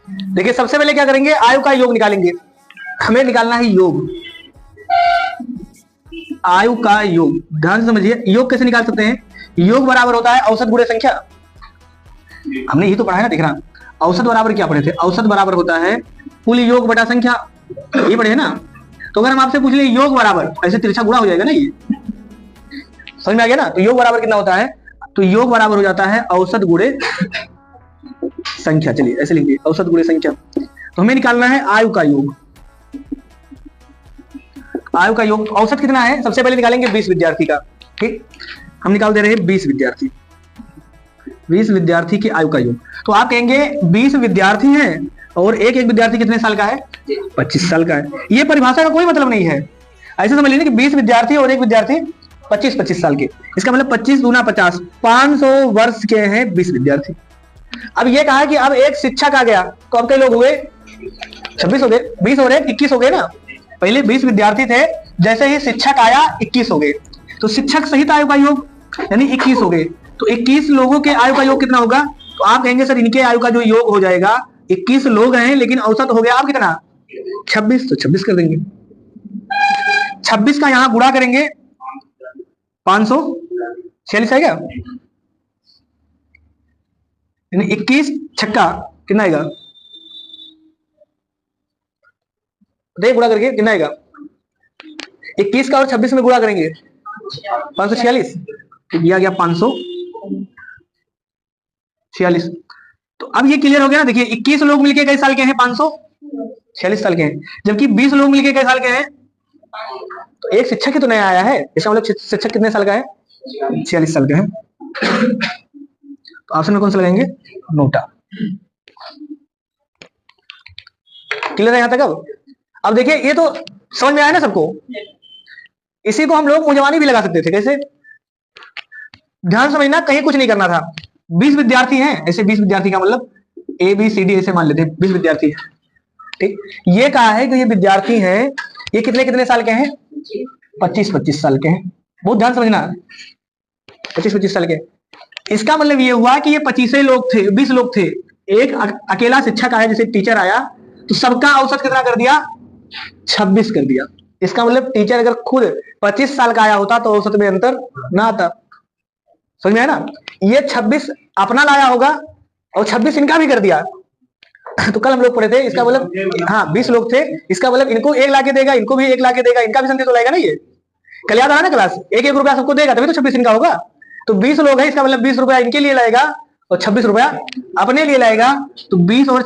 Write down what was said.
देखिए सबसे पहले क्या करेंगे, आयु का योग निकालेंगे। हमें निकालना है योग, आयु का योग। ध्यान से समझिए, योग कैसे निकाल सकते हैं। योग बराबर होता है औसत गुणे संख्या। हमने यही तो पढ़ा है ना, दिख रहा। औसत बराबर क्या पढ़े थे, औसत बराबर होता है कुल योग बटा संख्या, ये पढ़े ना। तो अगर हम आपसे पूछ ले योग बराबर, ऐसे तिरछा गुणा हो जाएगा ना, ये समझ में आ गया ना। तो योग बराबर कितना होता है, तो योग बराबर हो जाता है औसत गुणे संख्या। चलिए ऐसे लिख दिए, औसत गुणे संख्या। तो हमें निकालना है आयु का योग। आयु का योग औसत कितना है, सबसे पहले निकालेंगे 20 विद्यार्थी का। ठीक, हम निकाल दे रहे हैं 20 विद्यार्थी, 20 विद्यार्थी की आयु का योग। तो आप कहेंगे 20 विद्यार्थी हैं और एक एक विद्यार्थी कितने साल का है, 25 साल का है। ये परिभाषा का कोई मतलब नहीं है। ऐसे समझ लीजिए कि 20 विद्यार्थी और एक विद्यार्थी 25-25 साल के, इसका मतलब 25 दूना 50, 500 वर्ष के हैं 20 विद्यार्थी। अब ये कहा कि अब एक शिक्षक आ गया, तो अब कई लोग हुए, 26 हो गए, 20 हो रहे 21 हो गए ना। पहले 20 विद्यार्थी थे, जैसे ही शिक्षक आया 21 हो गए, तो शिक्षक सहित आयु का योग यानी 21 हो गए। तो 21 लोगों के आयु का योग कितना होगा, तो आप कहेंगे सर इनके आयु का जो योग हो जाएगा, 21 लोग हैं लेकिन औसत हो गया आप कितना 26, तो 26 कर देंगे। 26 का यहां गुणा करेंगे 546 आएगा, यानी 21 छक्का कितना आएगा, बताइए गुणा करके कितना आएगा। 21 का और 26 में गुणा करेंगे 546, दिया गया 546। तो अब ये क्लियर हो गया ना। देखिए 21 लोग मिलके कई साल के हैं, 546 साल के हैं, जबकि 20 लोग मिलके कई साल के हैं, तो एक शिक्षक ही तो नया आया है, इसका मतलब शिक्षक कितने साल का है, 46 साल का है। तो ऑप्शन में कौन सा लगाएंगे, नोटा। क्लियर है यहां तक। अब देखिए ये तो समझ में आया ना सबको। इसी को हम लोग मुंजवानी भी लगा सकते थे, कैसे, ध्यान समझना, कहीं कुछ नहीं करना था। 20 विद्यार्थी हैं, ऐसे 20 विद्यार्थी का मतलब ABCD ऐसे मान लेते हैं, 20 विद्यार्थी है। ठीक, ये कहा है कि ये विद्यार्थी हैं, ये कितने कितने साल के हैं, 25-25 साल के हैं। बहुत ध्यान समझना, 25-25 साल के। इसका मतलब ये हुआ कि ये 25 लोग थे, 20 लोग थे, एक अकेला शिक्षक आया, जैसे टीचर आया, तो सबका औसत कितना कर दिया, 26 कर दिया। इसका मतलब टीचर अगर खुद 25 साल का आया होता तो औसत में अंतर ना आता। समझ में आया ना। ये 26 अपना लाया होगा और 26 इनका भी कर दिया। तो कल हम लोग पढ़े थे, इसका मतलब हाँ 20 लोग थे, इसका मतलब इनको 1 लाके देगा, इनको भी 1 लाके देगा, इनका भी संदेश तो लाएगा ना। ये कल याद आ रहा ना क्लास, 1-1 रुपया सबको देगा, तभी तो 26 इनका होगा। तो 20 लोग है, इसका मतलब 20 रुपया इनके लिए लाएगा और 26 रुपया अपने लिए लाएगा। तो 20 और